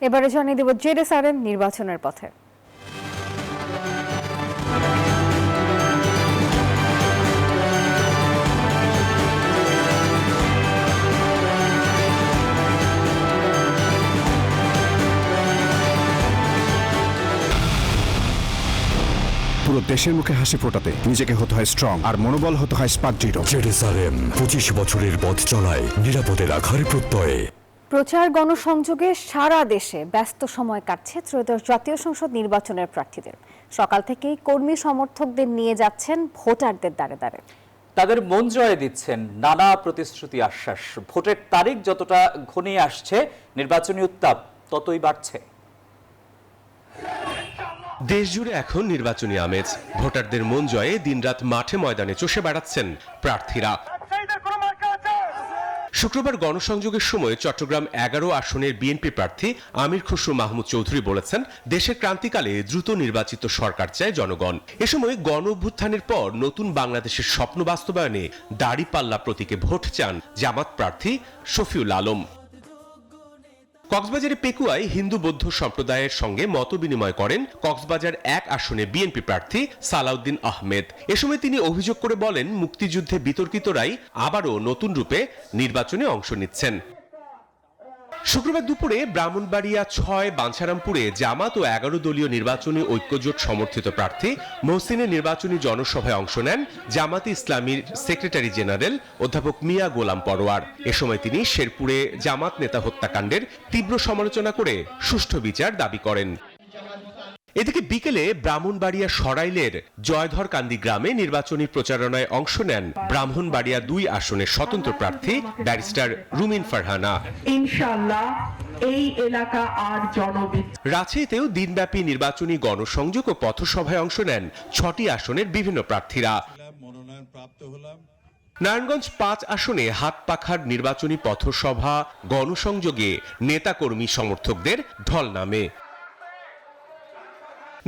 এবারে জানিয়ে দেব জেডএসআরএম নির্বাচনের পথে। পুরো দেশের মুখে হাসি ফোটাতে নিজেকে হতে হয় স্ট্রং আর মনোবল হতে হয় স্পাটজিরো। জেডএসআরএম 25 বছরের পথ চলায় নিরাপদে রাখার প্রত্যয়ে। প্রচার গণসংযোগে সারা দেশে ব্যস্ত সময় কাটছে ত্রয়োদশ জাতীয় সংসদ নির্বাচনের প্রার্থীদের। সকাল থেকেই কর্মী সমর্থকদের নিয়ে যাচ্ছেন ভোটারদের দ্বারে দ্বারে। তাদের মন জয়ে দিচ্ছেন নানা প্রতিশ্রুতি আশ্বাস। ভোটের তারিখ যতটা ঘনিয়ে আসছে, নির্বাচনী উত্তাপ ততই বাড়ছে। দেশ জুড়ে এখন নির্বাচনী আমেজ। ভোটারদের মন জয়ে দিনরাত মাঠে ময়দানে চষে বেড়াচ্ছেন প্রার্থীরা। শুক্রবার গণসংযোগের সময় চট্টগ্রাম 11 আসনের বিএনপি প্রার্থী আমির খসরু মাহমুদ চৌধুরী বলেছেন, দেশের ক্রান্তিকালে দ্রুত নির্বাচিত সরকার চায় জনগণ। এ সময় গণ অভ্যুত্থানের পর নতুন বাংলাদেশের স্বপ্ন বাস্তবায়নে দাড়িপাল্লা প্রতীকে ভোট চান জামাত প্রার্থী শফিউল আলম। কক্সবাজারের পেকুয়ায় হিন্দু বৌদ্ধ সম্প্রদায়ের সঙ্গে মত বিনিময় করেন কক্সবাজার 1 আসনে বিএনপি প্রার্থী সালাউদ্দিন আহমেদ। এ সময় তিনি অভিযোগ করে বলেন, মুক্তিযুদ্ধে বিতর্কিতরাই আবারও নতুন রূপে নির্বাচনে অংশ নিচ্ছেন। শুক্রবার দুপুরে ব্রাহ্মণবাড়িয়া 6 বাঞ্ছারামপুরে জামাত ও 11 দলীয় নির্বাচনী ঐক্যজোট সমর্থিত প্রার্থী মহসিনের নির্বাচনী জনসভায় অংশ নেন জামাতে ইসলামীর সেক্রেটারি জেনারেল অধ্যাপক মিয়া গোলাম পরোয়ার। এ সময় তিনি শেরপুরে জামাত নেতা হত্যাকাণ্ডের তীব্র সমালোচনা করে সুষ্ঠু বিচার দাবি করেন। এদিকে বিকেলে ব্রাহ্মণবাড়িয়া সরাইলের জয়ধরকান্দি গ্রামে নির্বাচনী প্রচারণায় অংশ নেন ব্রাহ্মণবাড়িয়া 2 আসনের স্বতন্ত্র প্রার্থী ব্যারিস্টার রুমিন ফারহানা। ইনশাআল্লাহ এই এলাকা আর রাজশাহীতেও দিনব্যাপী নির্বাচনী গণসংযোগ ও পথসভায় অংশ নেন 6টি আসনের বিভিন্ন প্রার্থীরা। নারায়ণগঞ্জ 5 আসনে হাত পাখার নির্বাচনী পথসভা গণসংযোগে নেতাকর্মী সমর্থকদের ঢল নামে।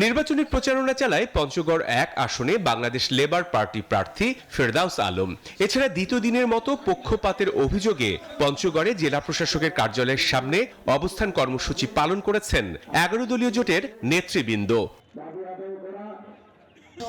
নির্বাচনী প্রচারণা চালায় পঞ্চগড় 1 আসনে বাংলাদেশ লেবার পার্টি প্রার্থী ফেরদাউস আলম। এছাড়া দ্বিতীয় দিনের মতো পক্ষপাতের অভিযোগে পঞ্চগড়ে জেলা প্রশাসকের কার্যালয়ের সামনে অবস্থান কর্মসূচি পালন করেছেন 11 দলীয় জোটের নেতৃবৃন্দ।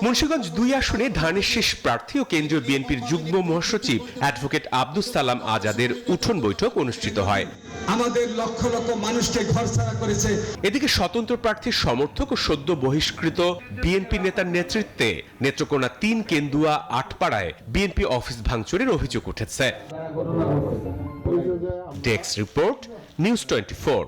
মুন্সিগঞ্জ 2 আসনে ধানের শীষ প্রার্থী ও কেন্দ্রীয় বিএনপির যুগ্ম মহাসচিব অ্যাডভোকেট আব্দুস সালাম আজাদের উঠোন বৈঠক অনুষ্ঠিত হয়। আমাদের লক্ষ লক্ষ মানুষকে ঘরছাড়া করেছে। এদিকে স্বতন্ত্র প্রার্থীর সমর্থক ও সদ্য বহিষ্কৃত বিএনপি নেতার নেতৃত্বে নেত্রকোনা 3 কেন্দুয়া 8 পাড়ায় বিএনপি অফিস ভাঙচুরের অভিযোগ উঠেছে। Desk report, news 24।